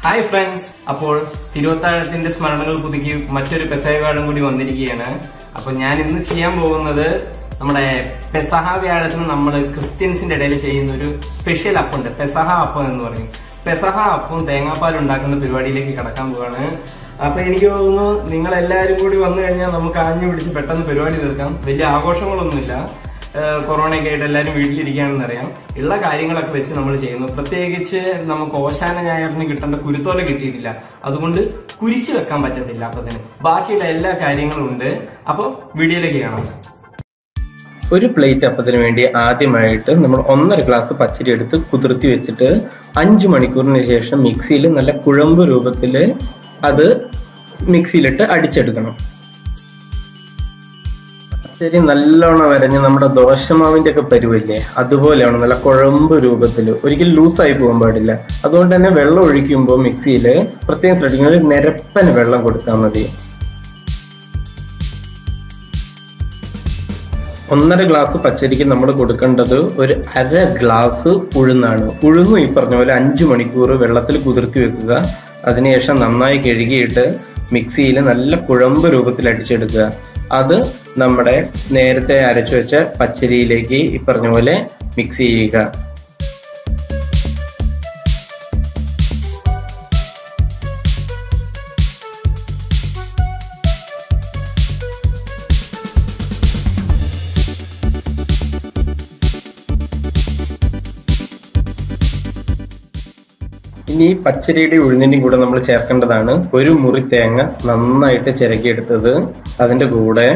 Hi friends, അപ്പോൾ തിരുവത്താഴത്തിന്റെ സ്മരണകൾ പുതുക്കി മറ്റൊരു പെസഹ കൂടി വന്നിരിക്കുകയാണ്. അപ്പോൾ ഞാൻ ഇന്ന് ചെയ്യാൻ പോകുന്നത് നമ്മുടെ പെസഹ വ്യാഴത്തിന് നമ്മൾ ക്രിസ്ത്യൻസിന്റെ ഇടയിൽ ചെയ്യുന്ന ഒരു സ്പെഷ്യൽ അപ്പുണ്ട്, പെസഹ അപ്പം എന്ന് പറയും. പെസഹ അപ്പം തേങ്ങാപ്പാൽ ഉണ്ടാക്കുന്ന പരിപാടിയിലേക്ക് കടക്കാൻ പോവാണ്. അപ്പൊ എനിക്ക് തോന്നുന്നു നിങ്ങൾ എല്ലാവരും കൂടി വന്നു കഴിഞ്ഞാൽ നമുക്ക് ആഞ്ഞു പിടിച്ച് പെട്ടെന്ന് പരിപാടി തീർക്കാം. വലിയ ആഘോഷങ്ങളൊന്നുമില്ല, കൊറോണയൊക്കെ ആയിട്ട് എല്ലാവരും വീട്ടിലിരിക്കുകയാണെന്ന് അറിയാം. ഉള്ള കാര്യങ്ങളൊക്കെ വെച്ച് നമ്മൾ ചെയ്യുന്നു. പ്രത്യേകിച്ച് നമുക്ക് ഓശാന ഞായറിന് കിട്ടേണ്ട കുരുത്തോല കിട്ടിയിട്ടില്ല, അതുകൊണ്ട് കുരിശ് വെക്കാൻ പറ്റത്തില്ല അപ്പത്തിന്. ബാക്കിയുള്ള എല്ലാ കാര്യങ്ങളും ഉണ്ട്. അപ്പൊ വീഡിയോയിലേക്ക് കാണാം. ഒരു പ്ലേറ്റ് അപ്പത്തിന് വേണ്ടി ആദ്യമായിട്ട് നമ്മൾ 1.5 ഗ്ലാസ് പച്ചരി എടുത്ത് കുതിർത്തി വെച്ചിട്ട് 5 മണിക്കൂറിന് ശേഷം മിക്സിയിൽ നല്ല കുഴമ്പ് രൂപത്തിൽ അത് മിക്സിയിലിട്ട് അടിച്ചെടുക്കണം. പച്ചരി നല്ലോണം വരഞ്ഞ് നമ്മുടെ ദോശമാവിന്റെ ഒക്കെ പരുവല്ലേ, അതുപോലെയാണ് നല്ല കുഴമ്പ് രൂപത്തിൽ. ഒരിക്കലും ലൂസായി പോകാൻ പാടില്ല. അതുകൊണ്ട് തന്നെ വെള്ളം ഒഴിക്കുമ്പോൾ മിക്സിയിൽ പ്രത്യേകം ശ്രദ്ധിക്കുന്നത് നിരപ്പന് വെള്ളം കൊടുത്താൽ മതി. 1.5 ഗ്ലാസ് പച്ചരിക്ക് നമ്മൾ കൊടുക്കേണ്ടത് ഒരു 1/2 ഗ്ലാസ് ഉഴുന്നാണ്. ഉഴുന്നും ഈ പറഞ്ഞ പോലെ 5 മണിക്കൂർ വെള്ളത്തിൽ കുതിർത്തി വെക്കുക. അതിനുശേഷം നന്നായി കഴുകിയിട്ട് മിക്സിയിൽ നല്ല കുഴമ്പ് രൂപത്തിൽ അടിച്ചെടുക്കുക. അത് നമ്മുടെ നേരത്തെ അരച്ചു വെച്ച പച്ചരിയിലേക്ക് ഈ പറഞ്ഞ പോലെ മിക്സ് ചെയ്യുക. ഇനി പച്ചരിയുടെ ഉഴുന്നിൻ്റെയും കൂടെ നമ്മൾ ചേർക്കേണ്ടതാണ് 1 മുറി തേങ്ങ നന്നായിട്ട് ചിരകിയെടുത്തത്. അതിൻ്റെ കൂടെ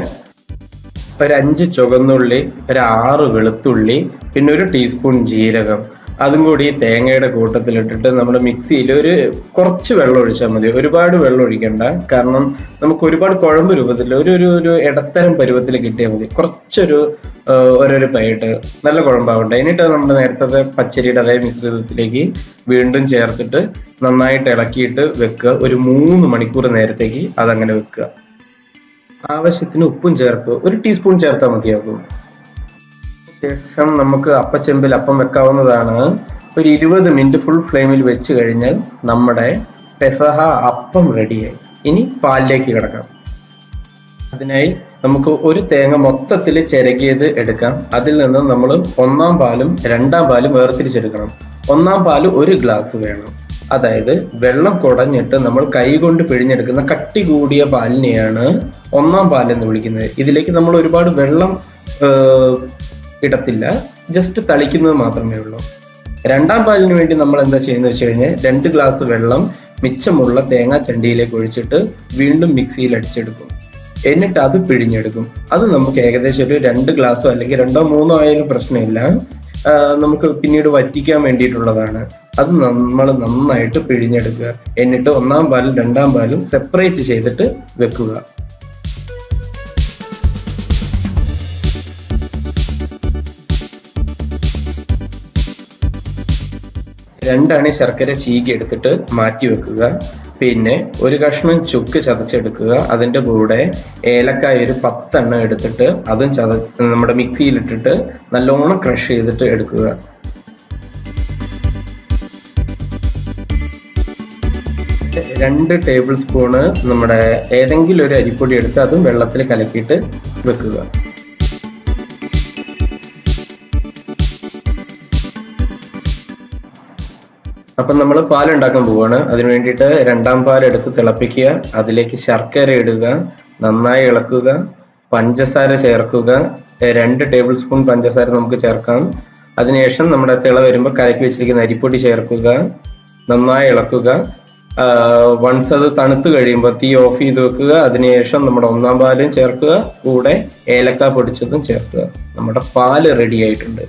ഒരു 5 ചുവന്നുള്ളി, ഒരു 6 വെളുത്തുള്ളി, പിന്നെ 1 ടീസ്പൂൺ ജീരകം, അതും കൂടി ഈ തേങ്ങയുടെ കൂട്ടത്തിലിട്ടിട്ട് നമ്മുടെ മിക്സിയിൽ കുറച്ച് വെള്ളം ഒഴിച്ചാൽ മതി. ഒരുപാട് വെള്ളം ഒഴിക്കണ്ട, കാരണം നമുക്ക് ഒരുപാട് കുഴമ്പ് രൂപത്തിൽ ഒരു ഇടത്തരം പരുവത്തിൽ കിട്ടിയാൽ മതി. കുറച്ചൊരു പായിട്ട് നല്ല കുഴമ്പാവട്ടെ. എന്നിട്ട് നമ്മുടെ നേരത്തെ പച്ചരിയുടെ അതേ മിശ്രിതത്തിലേക്ക് വീണ്ടും ചേർത്തിട്ട് നന്നായിട്ട് ഇളക്കിയിട്ട് വെക്കുക. ഒരു 3 മണിക്കൂർ നേരത്തേക്ക് അതങ്ങനെ വെക്കുക. ആവശ്യത്തിന് ഉപ്പും ചേർക്കുക, 1 ടീസ്പൂൺ ചേർത്താൽ മതിയാകും. ശേഷം നമുക്ക് അപ്പച്ചെമ്പിൽ അപ്പം വെക്കാവുന്നതാണ്. ഒരു 20 മിനിറ്റ് ഫുൾ ഫ്ലെയിമിൽ വെച്ച് കഴിഞ്ഞാൽ നമ്മുടെ പെസഹ അപ്പം റെഡിയായി. ഇനി പാലിലേക്ക് കിടക്കാം. അതിനായി നമുക്ക് 1 തേങ്ങ മൊത്തത്തിൽ ചിരകിയത് എടുക്കാം. അതിൽ നിന്ന് നമ്മൾ 1-ാം പാലും 2-ാം പാലും വേർതിരിച്ചെടുക്കണം. 1-ാം പാല് 1 ഗ്ലാസ് വേണം. അതായത് വെള്ളം കുടഞ്ഞിട്ട് നമ്മൾ കൈ കൊണ്ട് പിഴിഞ്ഞെടുക്കുന്ന കട്ടി കൂടിയ പാലിനെയാണ് 1-ാം പാലെന്ന് വിളിക്കുന്നത്. ഇതിലേക്ക് നമ്മൾ ഒരുപാട് വെള്ളം ഇടത്തില്ല, ജസ്റ്റ് തളിക്കുന്നത് മാത്രമേ ഉള്ളൂ. 2-ാം പാലിന് വേണ്ടി നമ്മൾ എന്താ ചെയ്യുന്നത് വെച്ച് കഴിഞ്ഞാൽ 2 ഗ്ലാസ് വെള്ളം മിച്ചമുള്ള തേങ്ങാ ചണ്ടിയിലേക്ക് ഒഴിച്ചിട്ട് വീണ്ടും മിക്സിയിൽ അടിച്ചെടുക്കും. എന്നിട്ട് അത് പിഴിഞ്ഞെടുക്കും. അത് നമുക്ക് ഏകദേശം ഒരു 2 ഗ്ലാസ്സോ അല്ലെങ്കിൽ 2-3 ആയാലും പ്രശ്നമില്ല. നമുക്ക് പിന്നീട് വറ്റിക്കാൻ വേണ്ടിയിട്ടുള്ളതാണ്. അത് നമ്മൾ നന്നായിട്ട് പിഴിഞ്ഞെടുക്കുക. എന്നിട്ട് 1-ാം പാലും 2-ാം പാലും സെപ്പറേറ്റ് ചെയ്തിട്ട് വെക്കുക. രണ്ടാണി ശർക്കര ചീകി എടുത്തിട്ട് മാറ്റി വെക്കുക. പിന്നെ 1 കഷ്ണം ചുക്ക് ചതച്ചെടുക്കുക. അതിൻ്റെ കൂടെ ഏലക്കായ ഒരു 10 എണ്ണം എടുത്തിട്ട് അതും നമ്മുടെ മിക്സിയിലിട്ടിട്ട് നല്ലോണം ക്രഷ് ചെയ്തിട്ട് എടുക്കുക. രണ്ട് ടേബിൾ സ്പൂണ് നമ്മുടെ ഏതെങ്കിലും ഒരു അരിപ്പൊടി എടുത്ത് അതും വെള്ളത്തിൽ കലക്കിയിട്ട് വെക്കുക. അപ്പം നമ്മൾ പാലുണ്ടാക്കാൻ പോവുകയാണ്. അതിന് വേണ്ടിയിട്ട് 2-ാം പാൽ എടുത്ത് തിളപ്പിക്കുക. അതിലേക്ക് ശർക്കര ഇടുക, നന്നായി ഇളക്കുക, പഞ്ചസാര ചേർക്കുക. 2 ടേബിൾ സ്പൂൺ പഞ്ചസാര നമുക്ക് ചേർക്കാം. അതിനുശേഷം നമ്മുടെ തിള വരുമ്പോൾ കലക്കി വെച്ചിരിക്കുന്ന അരിപ്പൊടി ചേർക്കുക, നന്നായി ഇളക്കുക. വൺസ് അത് തണുത്ത് കഴിയുമ്പോൾ തീ ഓഫ് ചെയ്ത് വെക്കുക. അതിനുശേഷം നമ്മുടെ 1-ാം പാലും ചേർക്കുക, കൂടെ ഏലക്ക പൊടിച്ചതും ചേർക്കുക. നമ്മുടെ പാല് റെഡി ആയിട്ടുണ്ട്.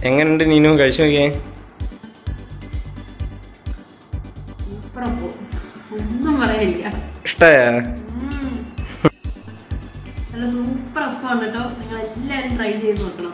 എങ്ങനെയുണ്ട് നീനു? കഴിച്ചു നോക്കിയേ. ഇഷ്ടമായ? നല്ല സൂപ്പർ അപ്പം കേട്ടോ. നിങ്ങൾ എല്ലാവരും ട്രൈ ചെയ്ത് നോക്കണം.